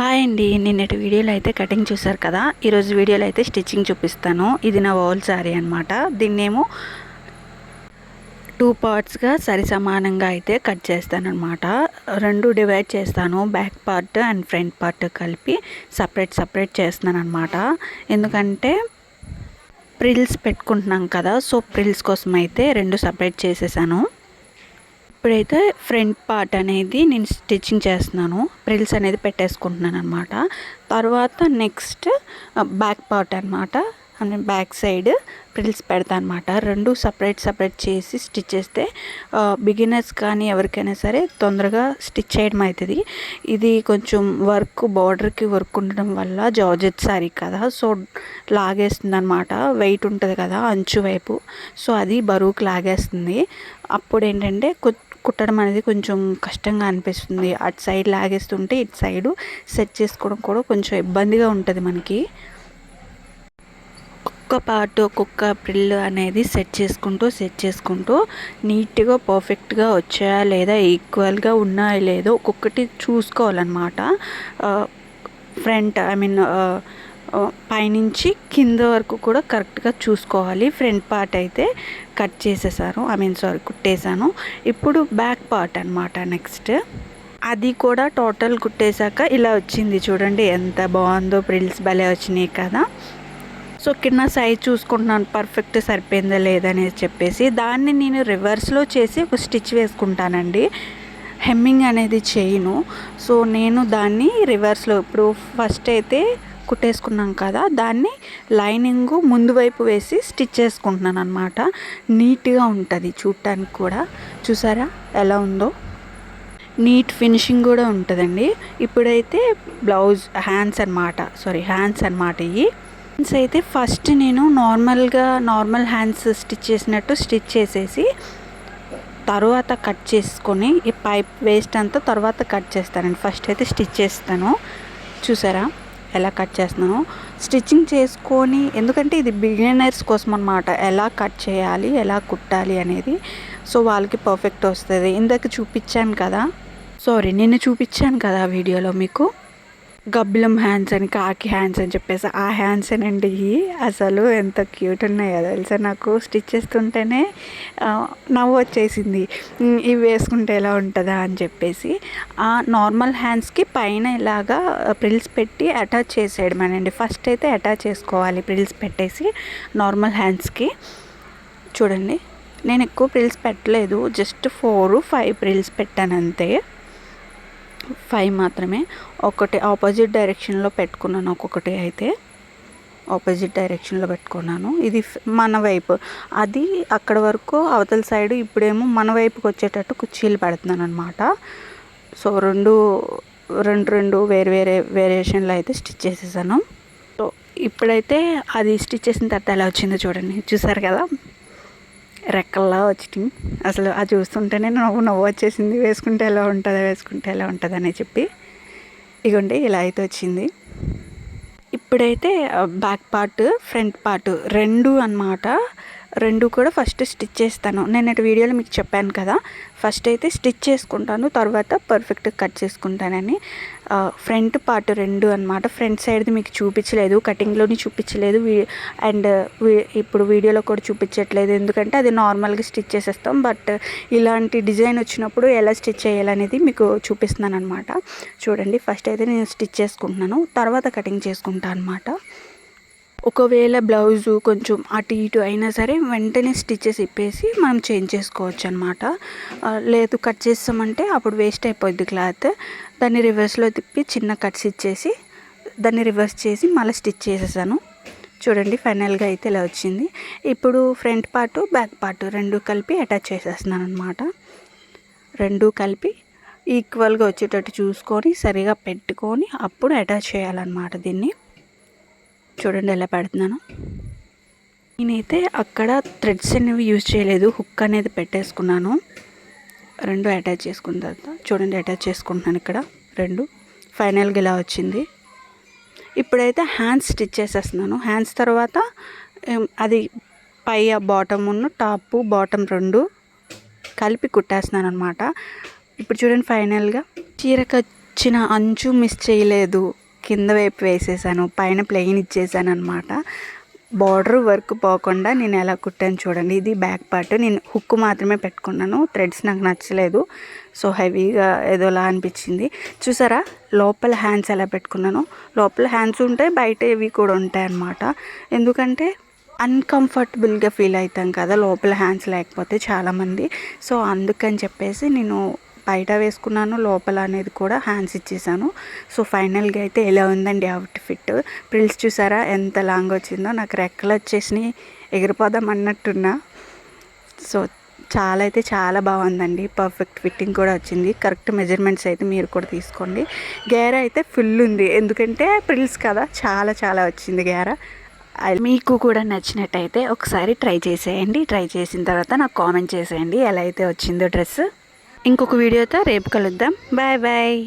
Hi అండి, నిన్నటి వీడియోలో అయితే కటింగ్ చూసారు కదా. ఈరోజు వీడియోలో అయితే స్టిచ్చింగ్ చూపిస్తాను. ఇది నా ఓల్డ్ శారీ అనమాట. దీన్నేమో 2 పార్ట్స్గా సరి సమానంగా అయితే కట్ చేస్తానమాట. 2 డివైడ్ చేస్తాను, back part and front part కలిపి సపరేట్ చేస్తున్నాను అనమాట. ఎందుకంటే ప్రిల్స్ పెట్టుకుంటున్నాం కదా, సో ప్రిల్స్ కోసం అయితే 2 సపరేట్ చేసేసాను. ఇప్పుడైతే ఫ్రంట్ పార్ట్ అనేది నేను స్టిచ్చింగ్ చేస్తున్నాను, ప్రిల్స్ అనేది పెట్టేసుకుంటున్నాను అనమాట. తర్వాత నెక్స్ట్ బ్యాక్ పార్ట్ అనమాట, బ్యాక్ సైడ్ ప్రిల్స్ పెడతాను అనమాట. 2 సపరేట్ చేసి స్టిచ్ చేస్తే బిగినర్స్ కానీ ఎవరికైనా సరే తొందరగా స్టిచ్ చేయడం అవుతుంది. ఇది కొంచెం బార్డర్కి వర్క్ ఉండడం వల్ల జార్జెట్ శారీ కదా, సో లాగేస్తుంది అనమాట. వెయిట్ ఉంటుంది కదా అంచు వైపు, సో అది బరువుకి లాగేస్తుంది. అప్పుడు ఏంటంటే కుట్టడం అనేది కొంచెం కష్టంగా అనిపిస్తుంది. అటు సైడ్ లాగేస్తుంటే ఇటు సైడు సెట్ చేసుకోవడం కూడా కొంచెం ఇబ్బందిగా ఉంటుంది మనకి. ఒక్కొక్క ప్రిల్ అనేది సెట్ చేసుకుంటూ నీట్గా పర్ఫెక్ట్గా వచ్చాయా లేదా, ఈక్వల్గా ఉన్నాయా లేదో ఒక్కొక్కటి చూసుకోవాలన్నమాట. ఫ్రంట్ పైనుంచి కింద వరకు కూడా కరెక్ట్గా చూసుకోవాలి. ఫ్రంట్ పార్ట్ అయితే కట్ చేసేసాను, కుట్టేశాను. ఇప్పుడు బ్యాక్ పార్ట్ అనమాట. నెక్స్ట్ అది కూడా టోటల్ కుట్టేశాక ఇలా వచ్చింది చూడండి, ఎంత బాగుందో. ప్రిల్స్ భలే వచ్చినాయి కదా. సో కింద సైజ్ చూసుకుంటున్నాను పర్ఫెక్ట్ సరిపోయిందా లేదనేది చెప్పేసి. దాన్ని నేను రివర్స్లో చేసి ఒక స్టిచ్ వేసుకుంటానండి, హెమ్మింగ్ అనేది చేయను. సో నేను దాన్ని రివర్స్లో, ఇప్పుడు ఫస్ట్ అయితే కుట్టేసుకున్నాం కదా, దాన్ని లైనింగ్ ముందు వైపు వేసి స్టిచ్ చేసుకుంటున్నాను అనమాట. నీట్గా ఉంటుంది చూడటానికి కూడా. చూసారా ఎలా ఉందో, నీట్ ఫినిషింగ్ కూడా ఉంటుందండి. ఇప్పుడైతే బ్లౌజ్ హ్యాండ్స్ అనమాట. ఇవి హ్యాండ్స్ అయితే ఫస్ట్ నేను నార్మల్ హ్యాండ్స్ స్టిచ్ చేసినట్టు స్టిచ్ చేసేసి తర్వాత కట్ చేసుకొని ఈ పైప్ వేస్ట్ అంతా తర్వాత కట్ చేస్తానండి. ఫస్ట్ అయితే స్టిచ్ చేస్తాను. చూసారా ఎలా కట్ చేస్తున్నాను, స్టిచ్చింగ్ చేసుకొని. ఎందుకంటే ఇది బిగినర్స్ కోసం అనమాట, ఎలా కట్ చేయాలి ఎలా కుట్టాలి అనేది. సో వాళ్ళకి పర్ఫెక్ట్ వస్తుంది. ఇందాక నిన్న చూపించాను కదా వీడియోలో మీకు, గబ్బిలం హ్యాండ్స్ అని, కాకి హ్యాండ్స్ అని చెప్పేసి ఆ హ్యాండ్స్ అండి. అసలు ఎంత క్యూట్ ఉన్నాయో తెలుసా. నాకు స్టిచ్ చేస్తుంటేనే నవ్వు వచ్చేసింది, ఇవి వేసుకుంటే ఎలా ఉంటుందా అని చెప్పేసి. ఆ నార్మల్ హ్యాండ్స్కి పైన ఇలాగా ప్రిల్స్ పెట్టి అటాచ్ చేసేయడమేనండి. ఫస్ట్ అయితే అటాచ్ చేసుకోవాలి ప్రిల్స్ పెట్టేసి నార్మల్ హ్యాండ్స్కి. చూడండి, నేను ఎక్కువ ప్రిల్స్ పెట్టలేదు, జస్ట్ 4-5 ప్రిల్స్ పెట్టాను అంతే. 5 మాత్రమే. ఒకటి ఆపోజిట్ డైరెక్షన్లో పెట్టుకున్నాను, ఒక్కొక్కటి అయితే ఆపోజిట్ డైరెక్షన్లో పెట్టుకున్నాను. ఇది మన వైపు, అది అక్కడ వరకు అవతల సైడు. ఇప్పుడేమో మన వైపుకి వచ్చేటట్టు కుర్చీలు పెడుతున్నాను అనమాట. సో రెండు వేరే వేరియేషన్లో అయితే స్టిచ్ చేసేసాను. సో ఇప్పుడైతే అది స్టిచ్ చేసిన తర్వాత ఎలా వచ్చిందో చూడండి. చూసారు కదా, రెక్కల్లా వచ్చింది. అసలు అది చూస్తుంటేనే నవ్వు వచ్చేసింది. వేసుకుంటే ఎలా ఉంటుంది అని చెప్పి. ఇగోండి ఇలా అయితే వచ్చింది. ఇప్పుడైతే బ్యాక్ పార్ట్ ఫ్రంట్ పార్ట్ 2 అన్నమాట. 2 కూడా ఫస్ట్ స్టిచ్ చేస్తాను. నేను వీడియోలో మీకు చెప్పాను కదా, ఫస్ట్ అయితే స్టిచ్ చేసుకుంటాను, తర్వాత పర్ఫెక్ట్ కట్ చేసుకుంటానని. ఫ్రంట్ పార్ట్ 2 అనమాట. ఫ్రంట్ సైడ్ది మీకు చూపించలేదు, కటింగ్లోని చూపించలేదు, అండ్ ఇప్పుడు వీడియోలో కూడా చూపించట్లేదు. ఎందుకంటే అది నార్మల్గా స్టిచ్ చేసేస్తాం. బట్ ఇలాంటి డిజైన్ వచ్చినప్పుడు ఎలా స్టిచ్ చేయాలనేది మీకు చూపిస్తున్నాను అనమాట. చూడండి, ఫస్ట్ అయితే నేను స్టిచ్ చేసుకుంటున్నాను, తర్వాత కటింగ్ చేసుకుంటాను అనమాట. ఒకవేళ బ్లౌజు కొంచెం అటు ఇటు అయినా సరే వెంటనే స్టిచెస్ ఇప్పేసి మనం చేంజ్ చేసుకోవచ్చు అనమాట. లేదు కట్ చేస్తామంటే అప్పుడు వేస్ట్ అయిపోద్ది క్లాత్. దాన్ని రివర్స్లో తిప్పి చిన్న కట్స్ ఇచ్చేసి దాన్ని రివర్స్ చేసి మళ్ళీ స్టిచ్ చేసేసాను. చూడండి, ఫైనల్గా అయితే ఇలా వచ్చింది. ఇప్పుడు ఫ్రంట్ పార్ట్ బ్యాక్ పార్ట్ 2 కలిపి అటాచ్ చేసేస్తున్నాను అనమాట. 2 కలిపి ఈక్వల్గా వచ్చేటట్టు చూసుకొని సరిగా పెట్టుకొని అప్పుడు అటాచ్ చేయాలన్నమాట దీన్ని. చూడండి ఎలా పెడుతున్నాను. నేనైతే అక్కడ థ్రెడ్స్ అనేవి యూజ్ చేయలేదు, హుక్ అనేది పెట్టేసుకున్నాను. 2 అటాచ్ చేసుకున్న తర్వాత చూడండి అటాచ్ చేసుకుంటున్నాను ఇక్కడ 2. ఫైనల్గా ఇలా వచ్చింది. ఇప్పుడైతే హ్యాండ్స్ స్టిచ్ చేసేస్తున్నాను. హ్యాండ్స్ తర్వాత అది పై బాటమ్ టాప్ బాటమ్ 2 కలిపి కుట్టేస్తున్నాను అనమాట. ఇప్పుడు చూడండి, ఫైనల్గా చీర వచ్చిన అంచు మిస్ చేయలేదు, కింద వైపు వేసేసాను, పైన ప్లెయిన్ ఇచ్చేసాను అనమాట. బార్డర్ వర్క్ పోకుండా నేను ఎలా కుట్టాను చూడండి. ఇది బ్యాక్ పార్ట్. నేను హుక్ మాత్రమే పెట్టుకున్నాను, థ్రెడ్స్ నాకు నచ్చలేదు, సో హెవీగా ఏదోలా అనిపించింది. చూసారా లోపల హ్యాండ్స్ ఎలా పెట్టుకున్నాను. లోపల హ్యాండ్స్ ఉంటాయి, బయట ఇవి కూడా ఉంటాయి అన్నమాట. ఎందుకంటే అన్కంఫర్టబుల్గా ఫీల్ అవుతాం కదా లోపల హ్యాండ్స్ లేకపోతే చాలామంది. సో అందుకని చెప్పేసి నేను బయట వేసుకున్నాను, లోపల అనేది కూడా హ్యాండ్స్ ఇచ్చేసాను. సో ఫైనల్గా అయితే ఎలా ఉందండి అవుట్ఫిట్. ప్రిల్స్ చూసారా ఎంత లాంగ్ వచ్చిందో, నాకు రెక్కలు వచ్చేసినాయి, ఎగిరిపోదాం అన్నట్టున్నా. సో చాలా అయితే చాలా బాగుందండి, పర్ఫెక్ట్ ఫిట్టింగ్ కూడా వచ్చింది. కరెక్ట్ మెజర్మెంట్స్ అయితే మీరు కూడా తీసుకోండి. గేర అయితే ఫుల్ ఉంది, ఎందుకంటే ప్రిల్స్ కదా, చాలా చాలా వచ్చింది గేర. మీకు కూడా నచ్చినట్టయితే ఒకసారి ట్రై చేసేయండి. ట్రై చేసిన తర్వాత నాకు కామెంట్ చేసేయండి ఎలా అయితే వచ్చిందో డ్రెస్. ఇంకొక వీడియోతో రేపు కలుద్దాం. Bye bye.